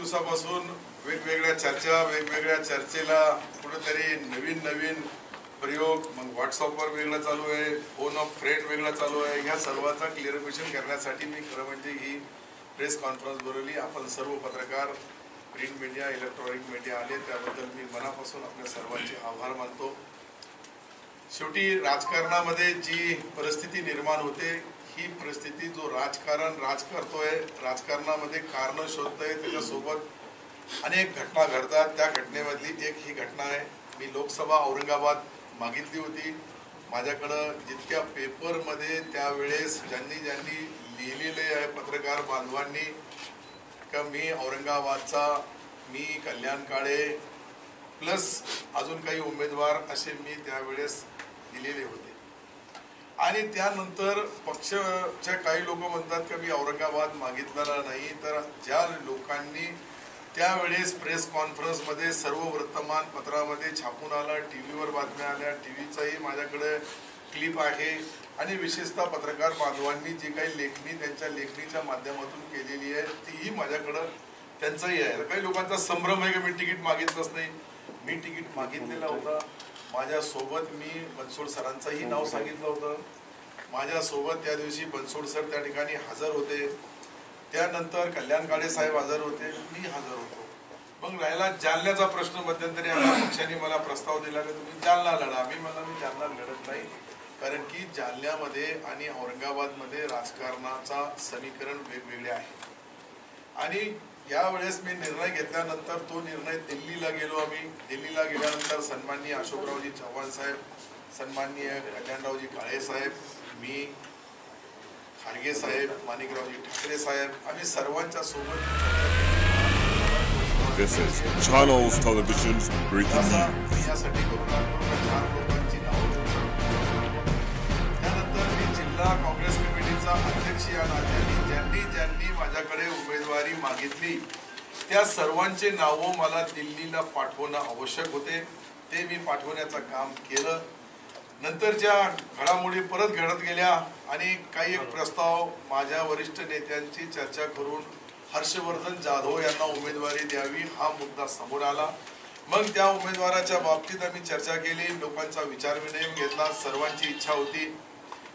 दिवसापासून वेगवेगळ्या चर्चेला कुठेतरी नवीन प्रयोग, मग व्हॉट्सअपवर वेगळं चालू आहे, फोन ऑफ फ्रेंड वेगळा चालू आहे. ह्या सर्वांचा क्लिअरिफिकेशन करण्यासाठी मी खरं म्हणजे ही प्रेस कॉन्फरन्स बोलवली. आपण सर्व पत्रकार, प्रिंट मीडिया, इलेक्ट्रॉनिक मीडिया आले, त्याबद्दल मी मनापासून आपल्या सर्वांचे आभार मानतो. शेवटी राजकारणामध्ये जी परिस्थिती निर्माण होते, ही परिस्थिती जो राज करतोय, राजकारणामध्ये कारण शोधतोय, त्याच्यासोबत अनेक घटना घडतात. त्या घटनेमधली एक ही घटना आहे. मी लोकसभा औरंगाबाद मागितली होती. माझ्याकडं जितक्या पेपरमध्ये त्यावेळेस ज्यांनी लिहिलेले आहे पत्रकार बांधवांनी का मी औरंगाबादचा, मी कल्याण काळे प्लस अजून काही उमेदवार असे मी त्यावेळेस दिलेले होते. आणि त्यानंतर पक्षाच्या काही लोक म्हणतात की मी औरंगाबाद मागितलेला नाही, तर ज्या लोकांनी त्यावेळेस प्रेस कॉन्फरन्समध्ये सर्व वर्तमानपत्रामध्ये छापून आला, टीव्हीवर बातम्या आल्या, टीव्हीचाही माझ्याकडे क्लिप आहे. आणि विशेषतः पत्रकार बांधवांनी जी काही लेखणी त्यांच्या लेखणीच्या माध्यमातून केलेली आहे तीही माझ्याकडं त्यांचाही आहे. काही लोकांचा संभ्रम आहे की मी तिकीट मागितलंच नाही. मी तिकीट मागितलेला होता. माझ्यासोबत मी बनसोड सरांचंही नाव सांगितलं होतं. माझ्यासोबत त्या दिवशी बनसोड सर त्या ठिकाणी हजर होते. त्यानंतर कल्याण काळे साहेब हजर होते, मी हजर होतो. मग राहिला जालन्याचा प्रश्न. मध्यंतरी आमच्या पक्षाने मला प्रस्ताव दिला की तुम्ही जालना लढा. मी जालना लढत नाही, कारण की जालन्यामध्ये आणि औरंगाबादमध्ये राजकारणाचा समीकरण वेगवेगळे आहे. आणि यावेळेस मी निर्णय घेतल्यानंतर तो निर्णय दिल्लीला गेलो आम्ही. दिल्लीला गेल्यानंतर सन्माननीय अशोकरावजी चव्हाण साहेब, सन्माननीय कल्याणरावजी काळे साहेब, मी, खारगे साहेब, माणिकरावजी ठाकरे साहेब, आम्ही सर्वांच्या सोबत This is Channels Television's breaking news. यासाठी करून 4 लोकांची नावं. त्यानंतर मी जिल्हा काँग्रेस कमिटीचा अध्यक्ष या नात्याने ज्यांनी माझ्याकडे उमेदवारी मागितली त्या सर्वांचे नावं मला दिल्लीला पाठवणं आवश्यक होते. ते मी पाठवण्याचं काम केलं. नंतर ज्या घडामोडी परत घडत गेल्या आणि काही एक प्रस्ताव माझ्या वरिष्ठ नेत्यांची चर्चा करून हर्षवर्धन जाधव यांना उमेदवारी द्यावी हा मुद्दा समोर आला. मग त्या उमेदवाराच्या बाबतीत आम्ही चर्चा केली, लोकांचा विचारविनिमय घेतला. सर्वांची इच्छा होती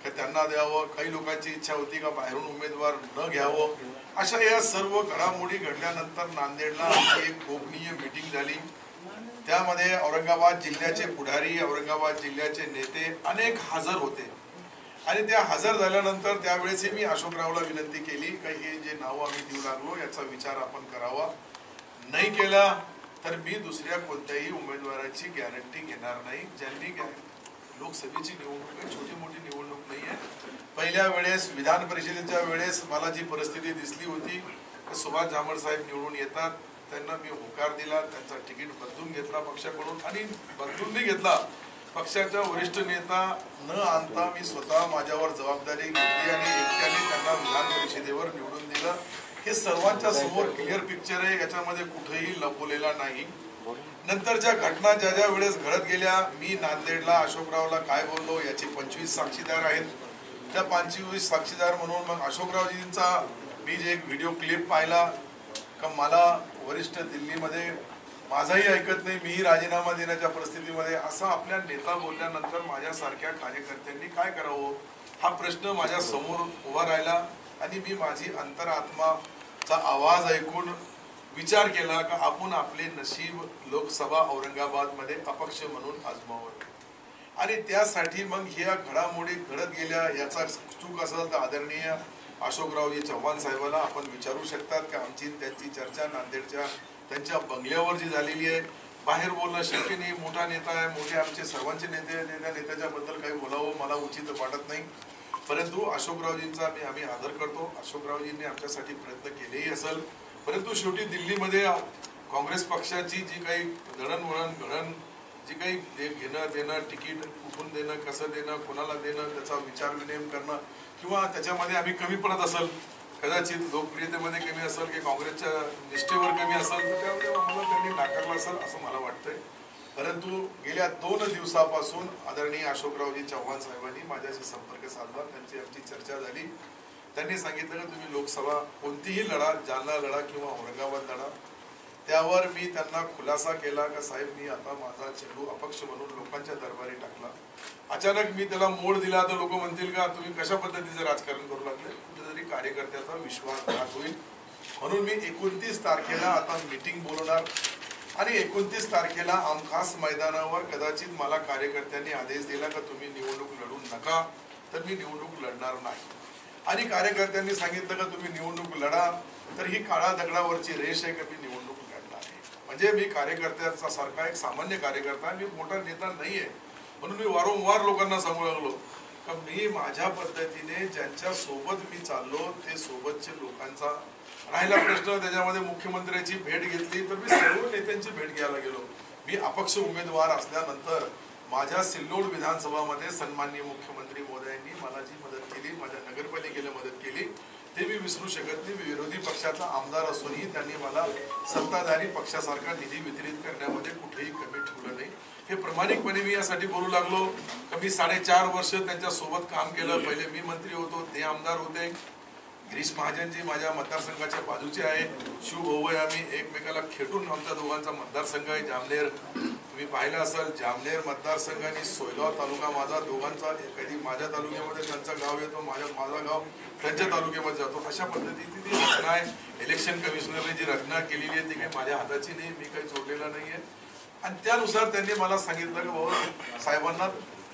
की त्यांना द्यावं, काही लोकांची इच्छा होती का बाहेरून उमेदवार न घ्यावं. अशा या सर्व घडामोडी घडल्यानंतर नांदेडला आमची एक गोपनीय मीटिंग झाली. त्यामध्ये औरंगाबाद जिल्ह्याचे पुढारी, औरंगाबाद जिल्ह्याचे नेते अनेक हजर होते. आणि त्या हजर झाल्यानंतर त्यावेळेसही मी अशोकरावला विनंती केली की हे जे नाव आम्ही देऊ लागलो याचा विचार आपण करावा. नाही केला तर मी दुसऱ्या कोणत्याही उमेदवाराची गॅरंटी घेणार नाही. ज्यांनी लोकसभेची निवडणूक आहे, छोटी मोठी निवडणूक नाही आहे. पहिल्या वेळेस विधान परिषदेच्या वेळेस मला जी परिस्थिती दिसली होती, सुभाष झांबड साहेब निवडून येतात, त्यांना मी होकार दिला, त्यांचा तिकीट बदलून घेतला पक्षाकडून. आणि बदलून नाही घेतला, पक्षाचा वरिष्ठ नेता न आणता मी स्वतः माझ्यावर जबाबदारी घेतली आणि एकट्याने त्यांना विधान परिषदेवर निवडून दिलं. हे सर्वांच्या समोर क्लिअर पिक्चर आहे, याच्यामध्ये कुठेही लपवलेला नाही. नंतरच्या घटना ज्या वेळेस घडत गेल्या, मी नांदेडला अशोकरावला काय बोललो याचे 25 साक्षीदार आहेत. त्या 25 साक्षीदार म्हणून मग अशोकरावजींचा मी जे एक व्हिडिओ क्लिप पाहिला का मला वरिष्ठ दिल्लीमध्ये माझाही ऐकत नाही, मीही राजीनामा देण्याच्या परिस्थितीमध्ये, असं आपल्या नेता बोलल्यानंतर माझ्यासारख्या कार्यकर्त्यांनी काय करावं हा प्रश्न माझ्या समोर उभा राहिला. आणि मी माझी अंतरात्माचा आवाज ऐकून विचार केला का आपण आपले नशीब लोकसभा औरंगाबादमध्ये अपक्ष म्हणून आजमावं. आणि त्यासाठी मग ह्या घडामोडी घडत गेल्या. याचा चूक असेल तर आदरणीय अशोकरावजी चव्हाण साहेबांना आपण विचारू शकतात का आमची त्यांची चर्चा नांदेडच्या त्यांच्या बंगल्यावर जी झालेली आहे. बाहेर बोलणं शक्य नाही. मोठा नेता आहे, मोठे आमचे सर्वांचे नेते, त्या नेत्याच्याबद्दल काही बोलावं मला उचित वाटत नाही. परंतु अशोकरावजींचा आम्ही आदर करतो. अशोकरावजींनी आमच्यासाठी प्रयत्न केलेही असेल. परंतु शेवटी दिल्लीमध्ये काँग्रेस पक्षाची जी काही दळणवळण जी काही घेणं देणं, तिकीट कुठून देणं, कसं देणं, कोणाला देणं, त्याचा विचार विनिमय करणं किंवा त्याच्यामध्ये आम्ही कमी पडत असेल, कदाचित लोकप्रियतेमध्ये कमी असेल की काँग्रेसच्या निष्ठेवर कमी असेल, तर त्यामुळे आम्हाला त्यांनी नाकारलं असेल असं मला वाटतंय. परंतु गेल्या 2 दिवसापासून आदरणीय अशोकरावजी चव्हाण साहेबांनी माझ्याशी संपर्क साधला. त्यांची आमची चर्चा झाली. त्यांनी सांगितलं की तुम्ही लोकसभा कोणतीही लढा, जालना लढा किंवा औरंगाबाद लढा, यावर मी त्यांना खुलासा केला का साहेब मी आता माझा चेंडू अपक्ष म्हणून लोकांच्या दरबारी टाकला. अचानक मी त्याला मोड दिला तर लोक म्हणतील का तुम्ही कशा पद्धतीचं राजकारण करू लागले. कुठेतरी कार्यकर्त्याचा विश्वासघात होईल म्हणून मी 29 तारखेला आता मीटिंग बोलवणार आणि 29 तारखेला आमखास मैदानावर कदाचित मला कार्यकर्त्यांनी आदेश दिला का तुम्ही निवडणूक लढू नका तर मी निवडणूक लढणार नाही. आणि कार्यकर्त्यांनी सांगितलं का तुम्ही निवडणूक लढा तर ही काळा दगडावरची रेष आहे का मी निवडणूक लढणार आहे. म्हणजे मी कार्यकर्त्याचा सारखा एक सामान्य कार्यकर्ता, मी मोठा नेता नाहीये. म्हणून मी वारंवार लोकांना सांगू लागलो का मी माझ्या पद्धतीने ज्यांच्या सोबत मी चाललो ते सोबतचे लोकांचा राहिला प्रश्न. त्याच्यामध्ये मुख्यमंत्र्यांची भेट घेतली तर मी सर्व नेत्यांची भेट घ्यायला गेलो. मी अपक्ष उमेदवार असल्यानंतर माझ्या सिल्लोड विधानसभामध्ये सन्माननीय मुख्यमंत्री महोदयांनी मला जी मदत केली, माझ्या नगरपालिकेला मदत केली ते मी विसरू शकत नाही. मी विरोधी पक्षाचा आमदार असूनही त्यांनी मला सत्ताधारी पक्षासारखा निधी वितरित करण्यामध्ये कुठेही कमी ठेवलं नाही. हे प्रामाणिकपणे मी यासाठी बोलू लागलो का मी 4.5 वर्ष त्यांच्या सोबत काम केलं. पहिले मी मंत्री होतो, ते आमदार होते. गिरीश महाजनजी माझ्या मतदारसंघाच्या बाजूचे आहे. शिवभाऊ आहे, आम्ही एकमेकाला खेटून आमच्या दोघांचा मतदारसंघ आहे जामनेर. तुम्ही पाहिलं असेल जामनेर मतदारसंघ आणि सोयगाव तालुका माझा दोघांचा. कधी माझ्या तालुक्यामध्ये त्यांचा गाव येतो, माझा गाव त्यांच्या तालुक्यामध्ये जातो. अशा पद्धतीची ती रचना आहे. इलेक्शन कमिशनरने जी रचना केलेली आहे ती काही माझ्या हाताची नाही, मी काही जोडलेला नाही आहे. आणि त्यानुसार त्यांनी मला सांगितलं की बाबा साहेबांना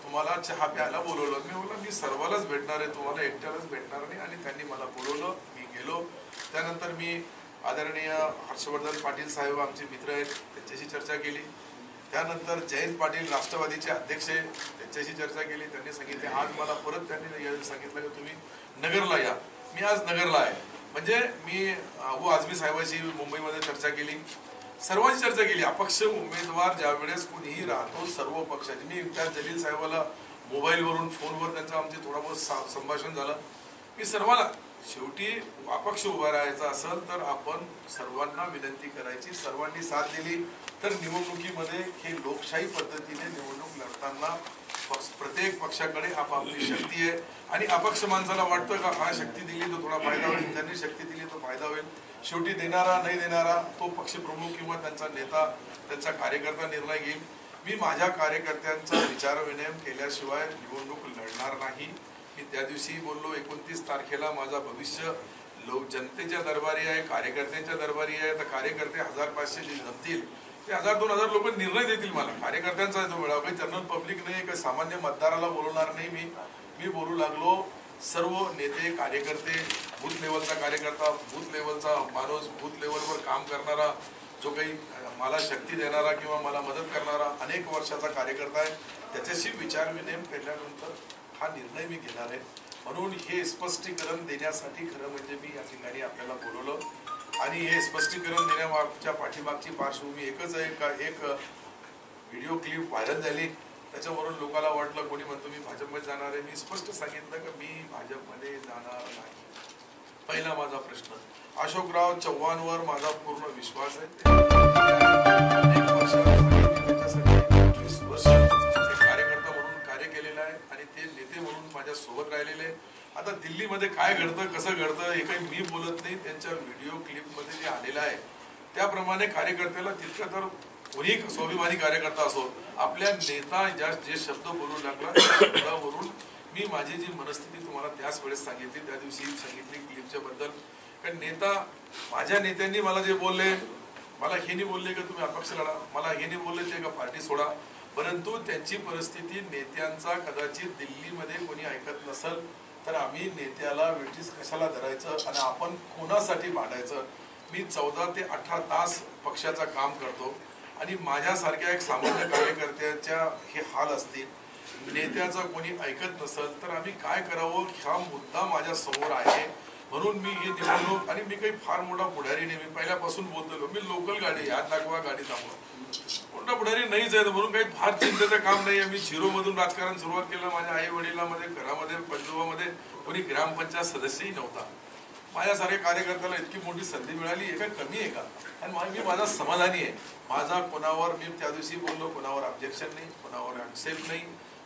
तुम्हाला चहा प्यायला बोलवलं. मी बोललो मी सर्वांनाच भेटणार आहे, तुम्हाला एकट्यालाच भेटणार नाही. आणि त्यांनी मला बोलवलं, मी गेलो. त्यानंतर मी आदरणीय हर्षवर्धन पाटील साहेब आमचे मित्र आहेत त्यांच्याशी चर्चा केली. त्यानंतर जयंत पाटील राष्ट्रवादीचे अध्यक्ष आहेत त्यांच्याशी चर्चा केली. त्यांनी सांगितले आज मला परत त्यांनी सांगितलं की तुम्ही नगरला या. मी आज नगरला आहे. म्हणजे मी अबू आझमी साहेबांशी मुंबईमध्ये चर्चा केली, सर्वांची चर्चा केली. अपक्ष उमेदवार ज्या वेळेस कोणीही राहतो सर्व पक्षाचे. मी त्या जलील साहेबाला मोबाईलवरून फोनवर त्यांचं आमचे थोडा बहुत संभाषण झालं. मी सर्वांना शेवटी अपक्ष उभा राहायचा असेल तर आपण सर्वांना विनंती करायची, सर्वांनी साथ दिली तर निवडणुकीमध्ये हे लोकशाही पद्धतीने निवडणूक लढताना प्रत्येक पक्षाकडे आपापली शक्ती आहे. आणि अपक्ष माणसाला वाटतं का हा शक्ती दिली तर थोडा फायदा होईल, त्यांनी शक्ती दिली तर फायदा होईल. शेवटी देणारा नाही देणारा तो पक्षप्रमुख किंवा त्यांचा नेता त्यांचा कार्यकर्ता निर्णय घेईल. मी माझ्या कार्यकर्त्यांचा विचारविनिमय केल्याशिवाय निवडणूक लढणार नाही. मी त्या दिवशी बोललो 29 तारखेला माझा भविष्य जनतेच्या दरबारी आहे, कार्यकर्त्यांच्या दरबारी आहे. तर कार्यकर्ते 1500 जे जमतील ते 1000-2000 लोक निर्णय देतील. मला कार्यकर्त्यांचा तो मेळावा, काही जनरल पब्लिक नाही, काही सामान्य मतदाराला बोलवणार नाही. मी बोलू लागलो सर्व नेते कार्यकर्ते, बूथ लेवलचा कार्यकर्ता, बूथ लेवलचा माणूस, बूथ लेवलवर काम करणारा, जो काही मला शक्ती देणारा किंवा मला मदत करणारा अनेक वर्षाचा कार्यकर्ता आहे, त्याच्याशी विचारविनिमय केल्यानंतर हा निर्णय मी घेणार आहे. म्हणून हे स्पष्टीकरण देण्यासाठी खरं म्हणजे मी या ठिकाणी आपल्याला बोलवलं. आणि हे स्पष्टीकरण देण्यामागच्या पाठीमागची पार्श्वभूमी एकच आहे का एक व्हिडिओ क्लिप व्हायरल झाली, त्याच्यावरून लोकांना वाटलं, कोणी म्हणतो मी भाजपमध्ये जाणार आहे. मी स्पष्ट सांगितलं की मी भाजपमध्ये जाणार नाही. पहिला माझा प्रश्न. अशोकराव चव्हाणवर माझा पूर्ण विश्वास आहे. अनेक वर्ष त्याच्यासाठी 25 वर्ष कार्यकर्ता म्हणून कार्य केलेलं आहे आणि ते नेते म्हणून माझ्या सोबत राहिलेले. आता दिल्लीमध्ये काय घडतं कसं घडतं हे काही मी बोलत नाही. त्यांच्या व्हिडिओ क्लिपमध्ये जे आलेलं आहे त्याप्रमाणे कार्यकर्त्याला तितकं तर कोणी स्वाभिमानी कार्यकर्ता असो आपल्या नेता जे शब्द बोलू लागला त्या शब्दावरून मी माझी जी मनस्थिती तुम्हाला त्याच वेळेस सांगितली, त्या दिवशी सांगितली क्लिपच्या बद्दल. कारण नेता माझ्या नेत्यांनी मला जे बोलले, मला हे नाही बोलले की तुम्ही अपक्ष लढा, मला हे नाही बोलले ते का पार्टी सोडा. परंतु त्यांची परिस्थिती नेत्यांचा कदाचित दिल्लीमध्ये कोणी ऐकत नसल तर आम्ही नेत्याला वेठीस कशाला धरायचं आणि आपण कोणासाठी भांडायचं. मी 14 ते 18 तास पक्षाचं काम करतो आणि माझ्यासारख्या एक सामान्य कार्यकर्त्याच्या हे हाल असतील, नेत्याचा कोणी ऐकत नसेल तर आम्ही काय करावं हा मुद्दा माझ्या समोर आहे. म्हणून मी हे निवडणूक आणि मी काही फार मोठा पुढारी नाही. मी पहिल्यापासून बोलतो मी लोकल गाडी याद दाखवा गाडी थांबवा, मोठा पुढारी नाहीच आहे. म्हणून काही फार चिंतेचं काम नाही आहे. मी 0 मधून राजकारण सुरुवात केलं. माझ्या आई वडिलांमध्ये घरामध्ये पंजोबामध्ये कोणी ग्रामपंचायत सदस्यही नव्हता. माझ्यासारख्या कार्यकर्त्याला इतकी मोठी संधी मिळाली हे काय कमी आहे का? आणि मी माझा समाधानी आहे. माझा कोणावर मी त्या दिवशी बोललो कोणावर ऑब्जेक्शन नाही, कोणावर ॲक्सेप्ट नाही.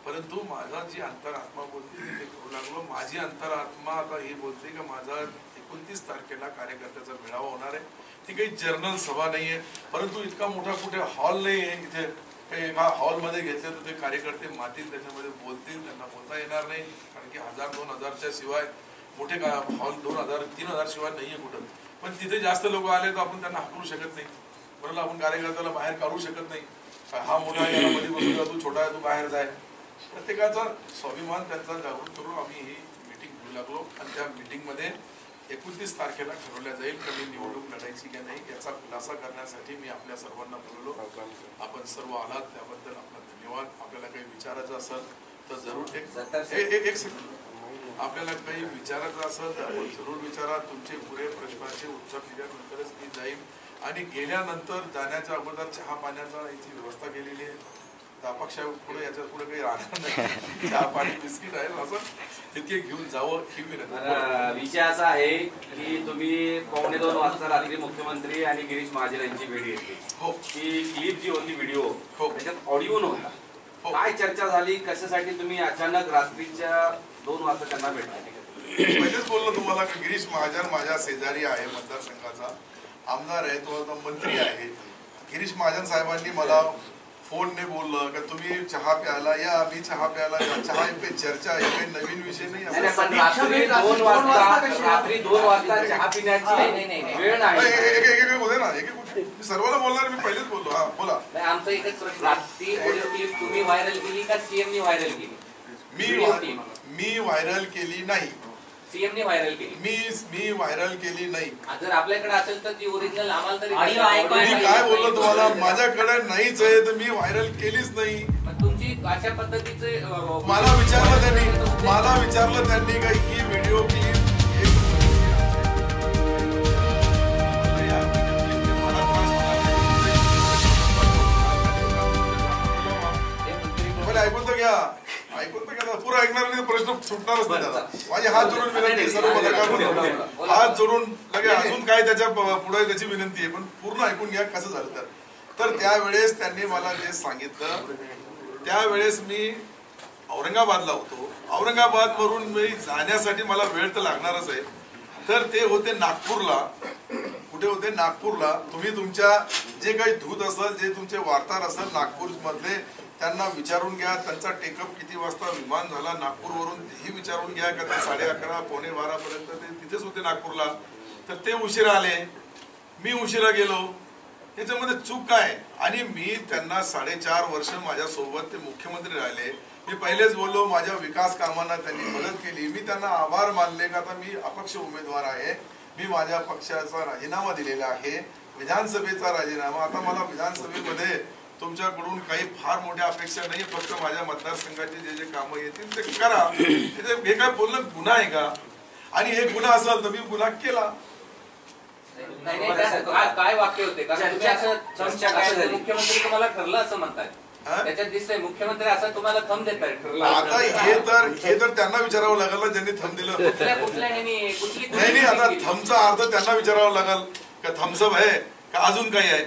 परंतु माझा जी अंतरात्मा बोलते ते करू लागलो. माझी अंतरात्मा आता हे बोलते की माझा 29 तारखेला कार्यकर्त्याचा मेळावा होणार आहे. ती काही जर्नल सभा नाहीये, परंतु इतका मोठा कुठे हॉल नाही आहे इथे. काही एका हॉलमध्ये घेतले तर ते कार्यकर्ते मातील, त्याच्यामध्ये बोलतील, त्यांना बोलता येणार नाही. कारण की 1000-2000च्या शिवाय मोठे हॉल 2000-3000 शिवाय नाहीये कुठं. पण तिथे जास्त लोक आले तर आपण त्यांना हाकलू शकत नाही. बरोबर, आपण कार्यकर्त्याला बाहेर काढू शकत नाही. हा मोठा आहे, याला मध्ये बसू, तू छोटा आहे, तू बाहेर जाय. प्रत्येकाचा स्वाभिमान त्यांचा जागृत करून आम्ही ही मीटिंग घेऊ लागलो. आणि त्या मीटिंगमध्ये 29 तारखेला ठरवल्या जाईल कधी निवडणूक लढायची की नाही याचा खुलासा करण्यासाठी मी आपल्या सर्वांना बोलवलो. आपण सर्व आलात त्याबद्दल आपला धन्यवाद. आपल्याला काही विचारायचं असेल तर जरूर एक सेकंड, आपल्याला काही विचारायचं असेल तर आपण जरूर विचारा. तुमचे पुरे प्रश्नाचे उत्तर दिल्यानंतरच मी जाईन. आणि गेल्यानंतर जाण्याच्या अगोदर चहा पाण्याचा याची व्यवस्था केलेली आहे. अपक्षा पुढे याच्या पुढे काही राहणार नाही. चहा पाणी बिस्किट आहे असं तितके घेऊन जावं ही विनंती. विषय असा आहे की तुम्ही 1:15 वाजता रात्री मुख्यमंत्री आणि गिरीश महाजन यांची भेट घेतली. हो, ती क्लिप जी होती व्हिडिओ, हो, त्याच्यात ऑडिओ नव्हता. हो. काय चर्चा झाली, कशासाठी तुम्ही अचानक रात्रीच्या 2 वाजता त्यांना भेटला? पहिलेच बोललो तुम्हाला की गिरीश महाजन माझ्या शेजारी आहे, मतदारसंघाचा आमदार आहे, तो आता मंत्री आहे. गिरीश महाजन साहेबांनी मला फोनने बोललं का तुम्ही चहा प्यायला या, मी चहा प्यायला या. चहा पे चर्चा आहे, काही नवीन विषय नाही. पण रात्री 2 वाजता चहा पिण्याची वेळ नाही. होते ना, एक मी सर्वांना बोलणार, मी पहिलेच बोललो. हा बोला. आमचा एकच प्रश्न, रात्री ऑडिओ क्लिप तुम्ही व्हायरल केली का सीएमनी व्हायरल केली? मी व्हायरल केली नाही. सीएमनी व्हायरल केली. मी व्हायरल केली नाही. जर आपल्याकडे असेल तर ती ओरिजिनल आम्हाला तरी. मी काय बोललो तुम्हाला, माझ्याकडे नाहीच आहे तर मी व्हायरल केलीच नाही. तुमची अशा पद्धतीचे मला विचारलं त्यांनी काही ही व्हिडिओ क्लिप ऐकून तर घ्या, पुरा ऐकणार नाही प्रश्न सुटणारच नाही त्याला. माझी हात जोडून विनंती सर्व पत्रकार, हात जोडून लगे अजून काय त्याच्या पुढे त्याची विनंती आहे, पण पूर्ण ऐकून घ्या कसं झालं तर त्यावेळेस त्यांनी मला जे सांगितलं त्यावेळेस मी औरंगाबादला होतो. औरंगाबाद वरून मी जाण्यासाठी मला वेळ तर लागणारच आहे. तर ते होते नागपूरला. कुठे होते? नागपूरला. तुम्ही तुमच्या जे काही दूत असेल, जे तुमचे वार्ताहर असेल नागपूर मधले, त्यांना विचारून घ्या त्यांचा टेकअप किती वाजता विमान झाला नागपूरवरून, तेही विचारून घ्या का ते 11:30-11:15 पर्यंत ते तिथेच होते नागपूरला. तर ते उशिरा आले, मी उशिरा गेलो. याच्यामध्ये चूक काय? आणि मी त्यांना 4.5 वर्ष माझ्या सोबत ते मुख्यमंत्री राहिले. मी पहिलेच बोललो, माझ्या विकास कामांना त्यांनी मदत केली. मी त्यांना आभार मानले का आता मी अपक्ष उमेदवार आहे, मी माझ्या पक्षाचा राजीनामा दिलेला आहे, विधानसभेचा राजीनामा. आता मला विधानसभेमध्ये तुमच्याकडून काही फार मोठ्या अपेक्षा नाही, फक्त माझ्या मतदारसंघाचे जे जे कामं येतील ते करा. हे काय बोलणं गुन्हा आहे का? आणि हे गुन्हा असेल तर मी गुन्हा केला. काय वाक्य होते? मुख्यमंत्री तुम्हाला ठरलं असं म्हणताय, त्याच्यात दिसतंय मुख्यमंत्री असं तुम्हाला थंब देत आहे. आता हे तर त्यांना विचारावं लागेल ना ज्यांनी थंब दिलं. नाही, आता थंबचा अर्थ त्यांना विचारावा लागेल का थम्सअप आहे का अजून काही आहे.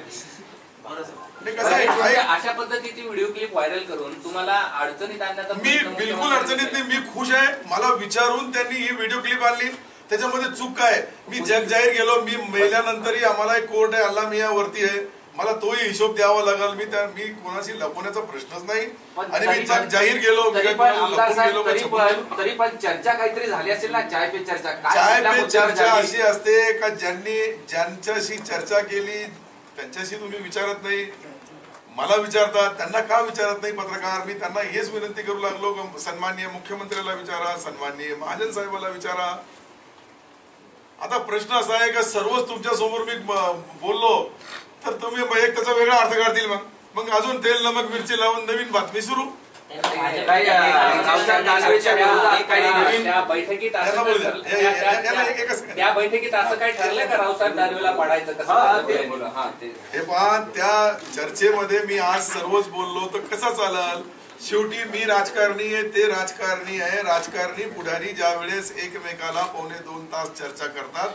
अशा पद्धतीची व्हिडिओ क्लिप व्हायरल करून तुम्हाला अडचणीत आणण्याचा मी बिलकुल अडचणीत नाही. मी खुश आहे. मला विचारून त्यांनी ही व्हिडिओ क्लिप आणली, त्याच्यामध्ये चूक काय? मी जग जाहीर गेलो, मी मेल्यानंतरही आम्हाला एक कोर्ट आहे, अल्ला मियां वरती आहे, मला तोही हिशोब द्यावा लागेल. मी कोणाशी लपवण्याचा प्रश्नच नाही. आणि मी जग जाहीर गेलो, तरी पण चर्चा काहीतरी झाली असेल ना. चाय पे चर्चा. चाय पे चर्चा अशी असते का ज्यांच्याशी चर्चा केली त्यांच्याशी तुम्ही विचारत नाही, मला विचारतात. त्यांना का विचारत नाही पत्रकार? मी त्यांना हेच विनंती करू लागलो, सन्माननीय मुख्यमंत्र्याला विचारा, सन्माननीय महाजन साहेबाला विचारा. आता प्रश्न असा आहे का सर्वच तुमच्या समोर मी बोललो तर तुम्ही एक त्याचा वेगळा अर्थ काढतील. मग अजून तेल नमक मिरची लावून नवीन बातमी सुरू. त्या बैठकीत असं काय ठरलंय का रावसाहेब दानवेला पाडायचं? हे पहा, त्या चर्चेमध्ये मी आज सर्वच बोललो तर कसं चालेल? शेवटी मी राजकारणी आहे, ते राजकारणी आहे. राजकारणी पुढारी ज्या वेळेस एकमेकाला 2.25 तास चर्चा करतात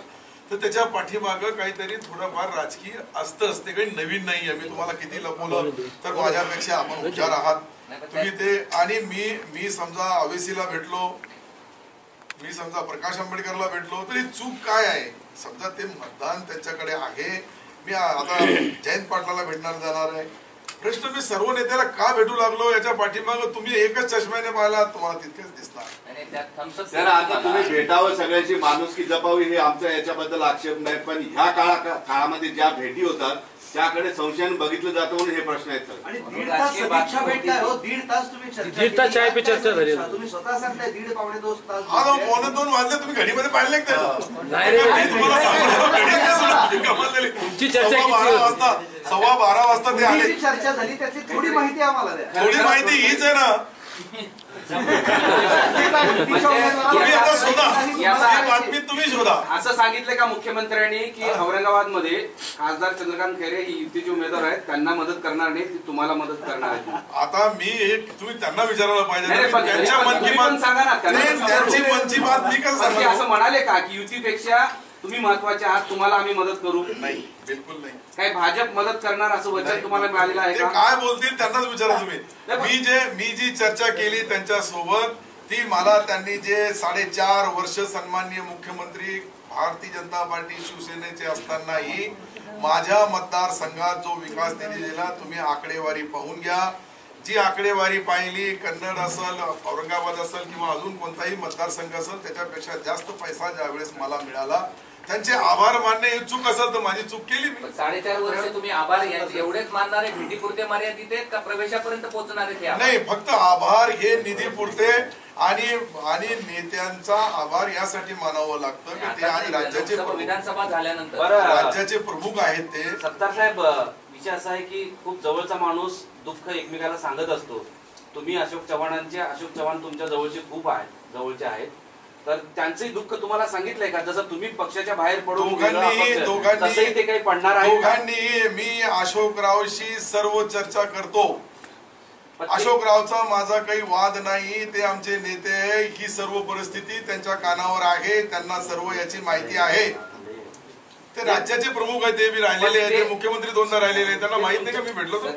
तर त्याच्या पाठीमागं काहीतरी थोडंफार राजकीय असतंच. ते काही नवीन नाहीये. मी तुम्हाला किती लपवलं तर माझ्यापेक्षा आपण हुशार आहात तुम्ही ते. आणि मी समजा अवेसीला भेटलो, मी समजा प्रकाश आंबेडकरला भेटलो तरी चूक काय आहे? समजा ते मतदान त्यांच्याकडे आहे, मी आता जयंत पाटलाला भेटणार जाणार आहे. प्रश्न मी सर्व नेत्याला का भेटू लागलो याच्या पाठीमाग तुम्ही एकच चष्म्याने पाहिला, तुम्हाला तितकेच दिसणार. सर आता तुम्ही भेटावं, सगळ्याची माणुसकी जपावी हे आमचा याच्याबद्दल आक्षेप नाही, पण ह्या काळामध्ये ज्या भेटी होतात त्याकडे संशयाने बघितलं जातं म्हणून हे प्रश्न आहेत सर. आणि 1.5 तास समीक्षा भेटताय हो, 1.5 तास तुम्ही चर्चा चाय पे चर्चा झाली. तुम्ही स्वतः सांगताय 1.5 पावणे 2 तास. हा 2 वाजले, तुम्ही घडीमध्ये पाहिले का? तुमची चर्चा 12:15 वाजता ते आले. चर्चा झाली त्याची थोडी माहिती आम्हाला द्या. थोडी माहिती हीच आहे ना, तुम्ही आता शोधा, बातमी तुम्ही शोधा. असं सांगितलं का मुख्यमंत्र्यांनी की औरंगाबाद मध्ये खासदार चंद्रकांत खैरे ही युतीचे उमेदवार आहेत, त्यांना मदत करणार नाही, ती तुम्हाला मदत करणार आहे. आता मी हे तुम्ही त्यांना विचारायला पाहिजे, त्यांच्या मन की तुम्ही बात पण सांगा ना, त्यांची मनची बात मी कसं ते सांगू? असं म्हणाले का की युतीपेक्षा तुम्ही महत्वाचे आहात, तुम्हाला आम्ही मदत करू? नाही, बिलकुल नाही. काय भाजप मदत करणार असं वचन तुम्हाला मिळालेलं आहे ते का? काय बोलतील त्यांनाच विचारा तुम्ही. मी जी चर्चा केली त्यांच्या सोबत, ती मला त्यांनी जे 4.5 वर्ष सन्माननीय मुख्यमंत्री भारतीय जनता पार्टी शिवसेनेचे असतानाही माझ्या मतदारसंघात जो विकास निधी दिला, तुम्ही आकडेवारी पाहून घ्या. जी आकडेवारी पाहिली, कन्नड असेल, औरंगाबाद असेल किंवा अजून कोणताही मतदारसंघ असेल, त्याच्यापेक्षा जास्त पैसा ज्यावेळेस मला मिळाला, त्यांचे आभार मानणे ही चूक असेल तर माझी चूक केली मी. 4.5 वर्ष तुम्ही आभार एवढेच मानणारे, भेटीपुरते मर्यादित आहेत का प्रवेशापर्यंत पोहोचणार आहेत? नाही, फक्त आभार हे निधी पुरते आणि नेत्यांचा आभार यासाठी मानावं लागतं की ते आज राज्याचे विधानसभा झाल्यानंतर राज्याचे प्रमुख आहेत. ते सत्तार साहेब, विषय असा आहे की खूप जवळचा माणूस दुःख एकमेकाला सांगत असतो. तुम्ही अशोक चव्हाण तुमच्या जवळचे खूप आहेत, जवळचे आहेत, तर त्यांचंही दुःख तुम्हाला सांगितलंय का? जसं तुम्ही पक्षाच्या बाहेर पडून तसंही ते काही पडणार आहे? दोघांनी मी अशोकरावशी सर्व चर्चा करतो. अशोकरावचा माझा काही वाद नाही, ते आमचे नेते आहे. ही सर्व परिस्थिती त्यांच्या कानावर आहे, त्यांना सर्व याची माहिती आहे. ते राज्याचे प्रमुख आहेत, ते बी राहिलेले आहेत, ते मुख्यमंत्री 2दा राहिलेले आहेत, त्यांना माहित नाही का मी भेटलो तर?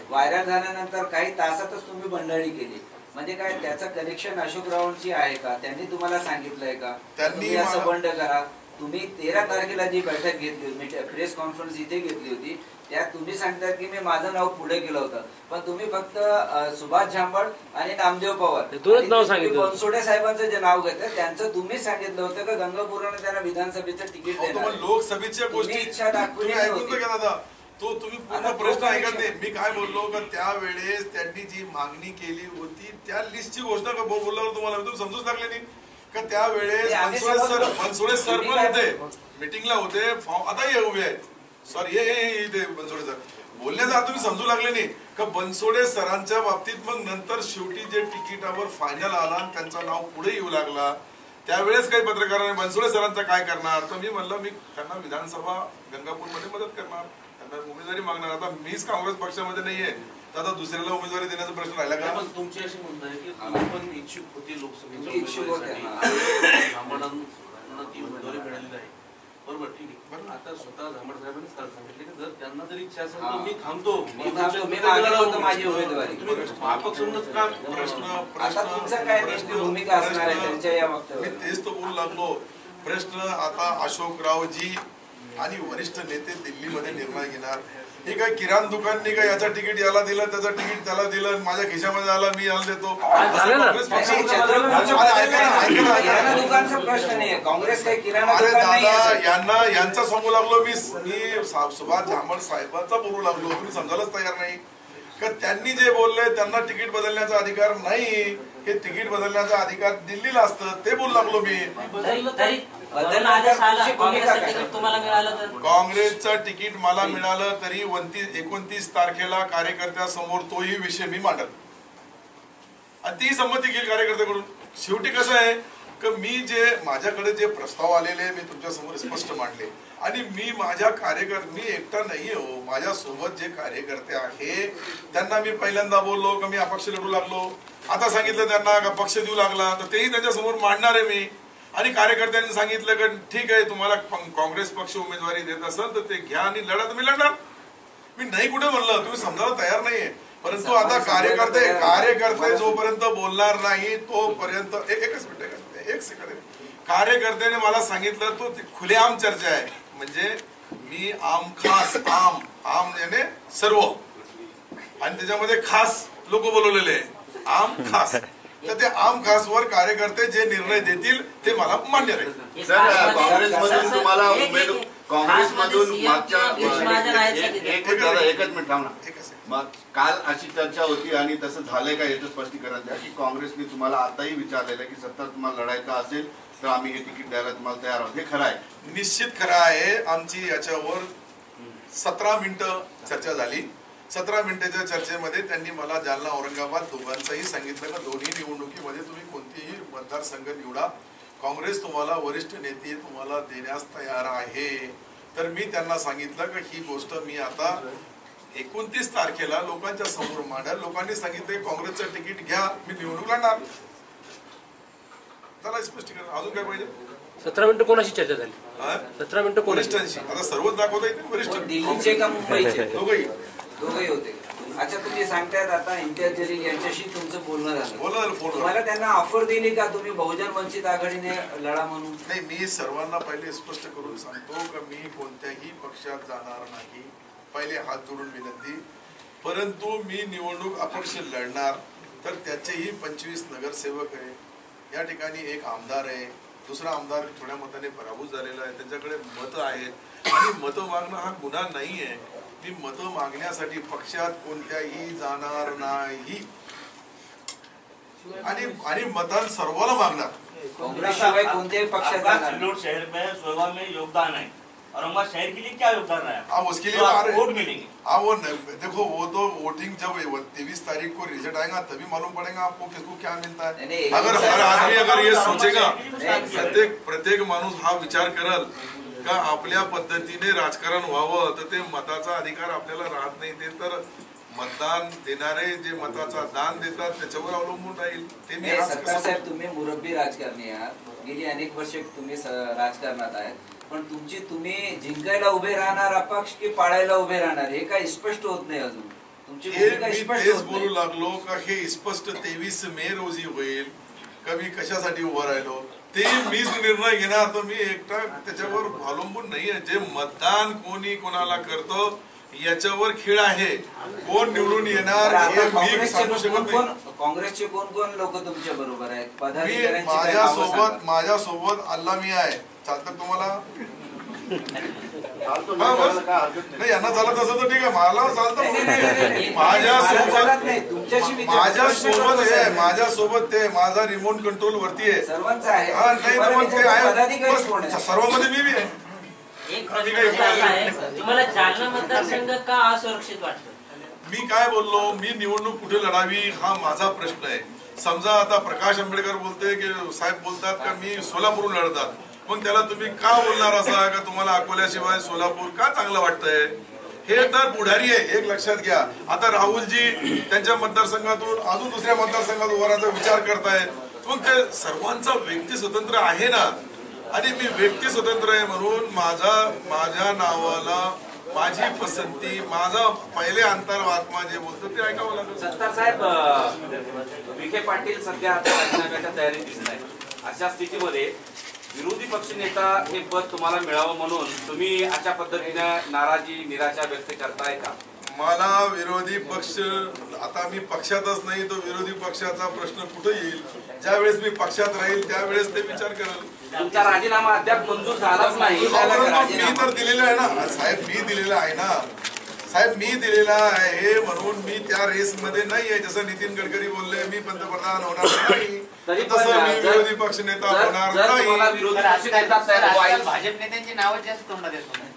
व्हायरल झाल्यानंतर काही तासातच तुम्ही बंडाळी केली, म्हणजे काय त्याचं कनेक्शन अशोकरावांची आहे का? त्यांनी तुम्हाला सांगितलंय का त्यांनी असं बंड करा? तुम्ही 13 तारखेला जी बैठक घेतली होती, प्रेस कॉन्फरन्स इथे घेतली होती, त्यात तुम्ही सांगता की मी माझं नाव पुढे केलं होतं, पण तुम्ही फक्त सुभाष झांबड आणि नामदेव पवार बनसोडे साहेबांचं जे नाव घेतलं त्यांचं तुम्ही सांगितलं होतं का गंगापूरने त्यांना विधानसभेचं तिकीट देणार? लोकसभेच्या गोष्टी इच्छा दाखवली दादा, तो तुम्ही पूर्ण प्रश्न ऐकत नाही. मी काय बोललो का त्यावेळेस त्यांनी जी मागणी केली होती त्या लिस्टची घोषणा बोललो तुम्हाला, तुम्ही समजूच लागले नाही का? त्यावेळेस बनसोडे सर पण होते, मिटिंगला होते, आता हे उभे आहेत सर, हे बनसोडे सर बोलण्याचा तुम्ही समजू लागले नाही का? बनसोडे सरांच्या बाबतीत मग नंतर शेवटी जे तिकिटावर फायनल आला आणि त्यांचं नाव पुढे येऊ लागला, त्यावेळेस काही पत्रकारांनी बनसोडे सरांचं काय करणार, तर मी म्हणलं मी त्यांना विधानसभा गंगापूरमध्ये मदत करणार, त्यांना उमेदवारी मागणार. आता मीच काँग्रेस पक्षामध्ये नाहीये, तर आता दुसऱ्याला उमेदवारी देण्याचा प्रश्न राहिला का? तुमची अशी म्हणणं आहे की तुम्ही पण इच्छुक होते लोकसभेच्या उमेदवारी, उमेदवारी मिळालेली आहे, बरोबर, ठीक आहे. पण आता स्वतः झांबड साहेबांनी काल सांगितले की जर त्यांना जरी इच्छा असेल तर मी थांबतो, माझी उमेदवारी. महापक्षांनाच का भूमिका असणार आहे त्यांच्या या मी तेच तो बोलू लागलो. प्रश्न आता अशोकरावजी आणि वरिष्ठ नेते दिल्लीमध्ये निर्णय घेणार. हे काय किराणा दुकान नाही का याचं तिकीट याला दिलं, त्याचं तिकीट त्याला दिलं, माझ्या खिशामध्ये आला मी याला देतो. अरे दादा, यांचा सांगू लागलो मी सुभाष झांबड साहेबांचा बोलू लागलो, तुम्ही समजायलाच तयार नाही का? त्यांनी जे बोलले त्यांना तिकीट बदलण्याचा अधिकार नाही, हे तिकीट बदलण्याचा अधिकार दिल्लीला असतं, ते बोलू लागलो मी. काँग्रेसचं तिकीट मला मिळालं तरी 29 तारखेला कार्यकर्त्यासमोर तोही विषय मी मांडल आणि ती संमती केली कार्यकर्त्याकडून. शेवटी कसं आहे की मी जे माझ्याकडे जे प्रस्ताव आलेले मी तुमच्या समोर स्पष्ट मांडले आणि मी माझ्या मी एकटा नाही हो, माझ्या सोबत जे कार्यकर्ते आहे त्यांना मी पहिल्यांदा बोललो की मी अपक्ष लढू लागलो, आता सांगितलं त्यांना का पक्ष देऊ लागला, तर तेही त्यांच्या समोर मांडणार आहे मी. आणि कार्यकर्त्यांनी सांगितलं की ठीक आहे तुम्हाला काँग्रेस पक्ष उमेदवारी देत असेल तर ते घ्या आणि लढा, तुम्ही लढणार. मी नाही कुठे म्हणलं, तुम्ही समजायला तयार नाहीये. परंतु आता कार्यकर्ते जोपर्यंत बोलणार नाही तोपर्यंत एक सेकंड कार्यकर्त्याने मला सांगितलं तो खुलेआम चर्चा आहे, म्हणजे मी आम खास आम याने सर्व आणि त्याच्यामध्ये खास लोक बोलवलेले आहे, आम खास. तर ते आम खास वर कार्यकर्ते जे निर्णय देतील ते मला मान्य राहील. काँग्रेसमधून तुम्हाला काँग्रेसमधून एकच मिनिट थांबा. मग काल अशी चर्चा होती आणि तसं झालंय का याचं स्पष्टीकरण द्या की काँग्रेसने तुम्हाला आताही विचारलेलं आहे की सत्ता तुम्हाला लढायचं असेल तर आम्ही हे तिकीट द्यायला तुम्हाला तयार आहोत. हे खरं आहे? निश्चित खरं आहे. आमची याच्यावर 17 मिनिटं चर्चा झाली. 17 मिनिटाच्या चर्चेमध्ये त्यांनी मला जालना औरंगाबाद दोघांचंही सांगितलं का दोन्ही निवडणुकीमध्ये तुम्ही कोणतीही मतदारसंघ निवडा, काँग्रेस तुम्हाला वरिष्ठ नेते तुम्हाला देण्यास तयार आहे. तर मी त्यांना सांगितलं की ही गोष्ट मी आता 29 तारखेला लोकांच्या समोर मांडेल. लोकांनी सांगितलं काँग्रेसचं तिकीट घ्या, मी निवडणूक लढणार. त्याला स्पष्टीकरण अजून काय पाहिजे? 17 मिनिटं कोणाशी चर्चा झाली? 17 मिनिटं वरिष्ठांशी. आता सर्वच दाखवता येते वरिष्ठ. दिल्लीचे का मुंबईचे? दोघंही होते. अच्छा, तुम्ही सांगतायत आता इम्तियाज जलील यांच्याशी तुमचं बोलणं झालं. तुम्हाला त्यांना ऑफर दिली का तुम्ही बहुजन वंचित आघाडीने लढा म्हणून? नाही, मी सर्वांना पहिले स्पष्ट करून सांगतो की मी कोणत्याही पक्षात जाणार नाही. पहिले हात जोडून विनंती. परंतु मी निवडणूक अपक्ष लढणार तर त्याचेही 25 नगरसेवक आहे. या ठिकाणी एक आमदार आहे, दुसरा आमदार थोड्या मताने पराभूत झालेला आहे, त्यांच्याकडे मतं आहेत आणि मतं मागणं हा गुन्हा नाही आहे. मी मतं मागण्यासाठी पक्षात कोणत्याही जाणार नाही आणि मतदान सर्वांना मागणार. काँग्रेसशिवाय कोणत्याही पक्षात जाणार. सिल्लोड शहर में सोलवा में योगदान है, औरंगाबाद शहर के लिए क्या योगदान रहा है? आप उसके लिए वोट मिलेंगे. हाँ, वो देखो वो तो वोटिंग जब 23 तारीख को रिजल्ट आएगा तभी मालूम पड़ेगा आपको किसको क्या मिलता है. अगर हर आदमी अगर ये सोचेगा, प्रत्येक माणूस हा विचार करल का आपल्या पद्धतीने राजकारण व्हावं तर ते मताचा अधिकार आपल्याला राहत नाही. ते तर मतदान देणारे जे मताचा दान देतात त्याच्यावर अवलंबून राहील. ते मी सत्तार साहेब, तुम्ही मुरब्बी राजकारणी आहात, गेली अनेक वर्षे तुम्ही राजकारणात आहेत, पण तुम्ही जिंकायला उभे राहणार अपक्ष की पाडायला उभे राहणार हे काही स्पष्ट होत नाही अजून. तुमची भूमिका स्पष्ट होत बोलू लागलो का हे स्पष्ट 23 मे रोजी होईल का मी कशासाठी उभं राहिलो ते मीच निर्णय घेणार. तर मी एकटा त्याच्यावर अवलंबून नाहीये. जे मतदान कोणी कोणाला करतो याच्यावर खेळ आहे. कोण निवडून येणार हे मी सांगू शकत नाही. काँग्रेसचे कोण कोण लोक तुमच्या बरोबर आहेत? माझ्यासोबत अल्ला मी आहे. चालतं तुम्हाला? नाही, यांना चालत असं तर ठीक आहे, मला चालतं. माझ्यासोबत ते माझा रिमोट कंट्रोल वरती आहे. सर्वांमध्ये मी आहे. तुम्हाला जालना मतदारसंघ का असुरक्षित वाटतो? मी काय बोललो, मी निवडणूक कुठे लढावी हा माझा प्रश्न आहे. समजा आता प्रकाश आंबेडकर बोलते की साहेब बोलतात का मी सोलापूरहून लढतात, मग त्याला तुम्ही का बोलणार असा का तुम्हाला अकोल्याशिवाय सोलापूर का चांगलं वाटतंय? हे तर पुढारी आहे, एक लक्षात घ्या. आता राहुलजी त्यांच्या मतदारसंघातून अजून दुसऱ्या मतदारसंघात उभारायचा विचार करतायत, मग ते सर्वांचा व्यक्ती स्वतंत्र आहे ना. आणि मी व्यक्ती स्वतंत्र आहे म्हणून माझ्या नावाला माझी पसंती, माझा पहिले अंतर्वात्मा जे बोलतो ते ऐकावं लागेल. सत्तार साहेब, विखे पाटील सध्या आता राजीनाम्याच्या तयारीत दिसत आहे. अशा स्थितीमध्ये विरोधी पक्षनेता हे पद तुम्हाला मिळावं म्हणून तुम्ही अशा पद्धतीने नाराजी निराशा व्यक्त करताय का? मला विरोधी पक्ष, आता मी पक्षातच नाही तो विरोधी पक्षाचा प्रश्न कुठे येईल? ज्यावेळेस मी पक्षात राहील त्यावेळेस ते विचार करेल. तुमचा राजीनामा अद्याप मंजूर झालाच नाही. मी तर दिलेला आहे ना साहेब, मी दिलेला आहे ना साहेब, मी दिलेला आहे म्हणून मी त्या रेस मध्ये नाही आहे. जसं नितीन गडकरी बोलले मी पंतप्रधान होणार नाही, तसं मी विरोधी पक्ष नेता होणार नाही. भाजप नेत्यांची नावं जास्त तोंडात येत नाही.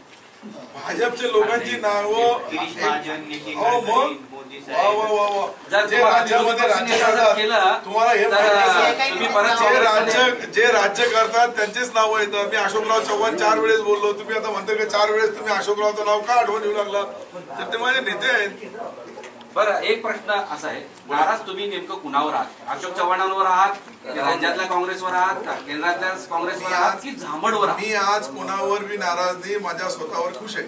भाजपच्या लोकांची नावं जे राज्यामध्ये राज्य करतात, तुम्हाला हे जे राज्य करतात त्यांचेच नाव येतं. मी अशोकराव चव्हाण 4 वेळेस बोललो, तुम्ही आता म्हणता की 4 वेळेस तुम्ही अशोकरावचं नाव का आठवण येऊ लागला? तर ते माझे नेते आहेत. बरं, एक प्रश्न असा आहे, नाराज तुम्ही नेमकं कुणावर आहात? अशोक चव्हाणांवर आहात, राज्यातल्या काँग्रेसवर आहात, केंद्रातल्या काँग्रेसवर आहात की झांबडवर? मी आज कोणावर बी नाराज नाही, माझ्या स्वतःवर खुश आहे.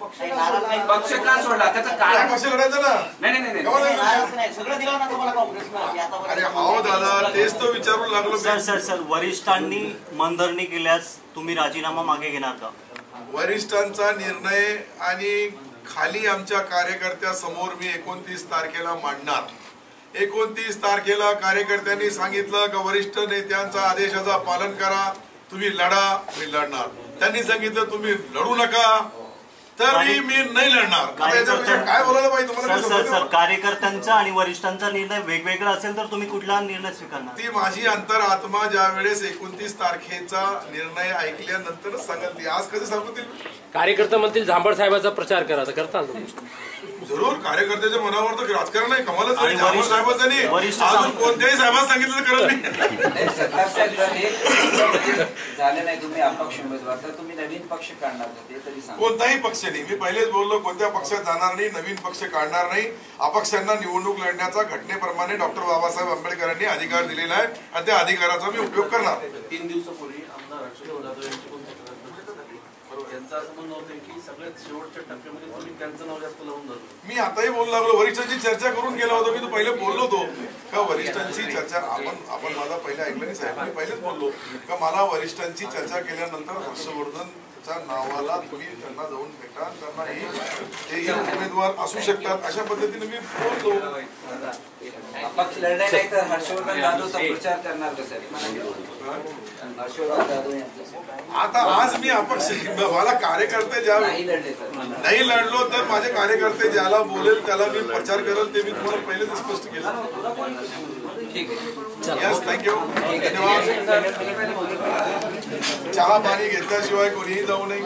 पक्ष का सोडला त्याचं कारण पक्ष लढायचं ना. नाही नाही नाही सगळं दिलं ना तुम्हाला काँग्रेसनं. अरे हो दादा, तेच तो विचारून लागलो. सर वरिष्ठांनी मनधरणी केल्यास तुम्ही राजीनामा मागे घेणार का? वरिष्ठांचा निर्णय आणि खाली आमच्या कार्यकर्त्यासमोर मी 29 तारखेला मांडणार. 29 तारखेला कार्यकर्त्यांनी सांगितलं की वरिष्ठ नेत्यांचा आदेशाचा पालन करा, तुम्ही लढा. मी लढणार. त्यांनी सांगितलं तुम्ही लढू नका, तर मी नाही लढणार. काय बोलायला पाहिजे तुम्हाला? सर कार्यकर्त्यांचा आणि वरिष्ठांचा निर्णय वेगवेगळा असेल तर तुम्ही कुठला निर्णय स्वीकारणार? ती माझी अंतरात्मा ज्या वेळेस 29 तारखेचा निर्णय ऐकल्यानंतरच सांगेल. ती आज कधी सांगू ती? कार्यकर्ते म्हणतील झांबड साहेबांचा प्रचार करा, तर करता जरूर. कार्यकर्त्याच्या मनावर तर राजकारण आहे. कमालच झांबड साहेबांचं नाही, अजून कोणत्याही साहेबांना सांगितलं तर करत नाही. सरकार साहेब जर हे झालं नाही, तुम्ही अपक्ष उमेदवार, तर तुम्ही नवीन पक्ष काढणार का ते तरी सांगा. कोणताही पक्ष नाही. मी पहिलेच बोललो, कोणत्या पक्षात जाणार नाही, नवीन पक्ष काढणार नाही. अपक्षांना निवडणूक लढण्याचा घटनेप्रमाणे डॉक्टर बाबासाहेब आंबेडकरांनी अधिकार दिलेला आहे आणि त्या अधिकाराचा मी उपयोग करणार. 3 दिवसापूर्वी आमदार हर्षवर्धन जाधव यांची पण यांचं असं म्हणणं होतं की सगळ्यात शेवटच्या टप्प्यामध्ये तुम्ही त्यांचं नाव जास्त लावून झालं. मी आताही बोलू लागलो, वरिष्ठांची चर्चा करून गेला होतो. मी तो पहिले बोललो होतो का वरिष्ठांची चर्चा आपण माझा पहिले ऐकलं नाही साहेब. मी पहिलेच बोललो का मला वरिष्ठांची चर्चा केल्यानंतर हर्षवर्धनच्या नावाला तुम्ही त्यांना जाऊन भेटा, त्यांना उमेदवार असू शकतात अशा पद्धतीने मी बोललो. अपक्ष लढले नाही तर हर्षवर्धन जाधवचा प्रचार करणार का साहेब? हर्षवर्धन जाधव यांचा आता आज मी अपक्ष, मला कार्यकर्ते ज्या नाही लढलो तर माझे कार्यकर्ते ज्याला बोलेल त्याला मी प्रचार करेल, ते मी तुम्हाला पहिलेच स्पष्ट केलं. यस, थँक्यू, धन्यवाद. चहा पाणी घेतल्याशिवाय कोणीही जाऊ नये.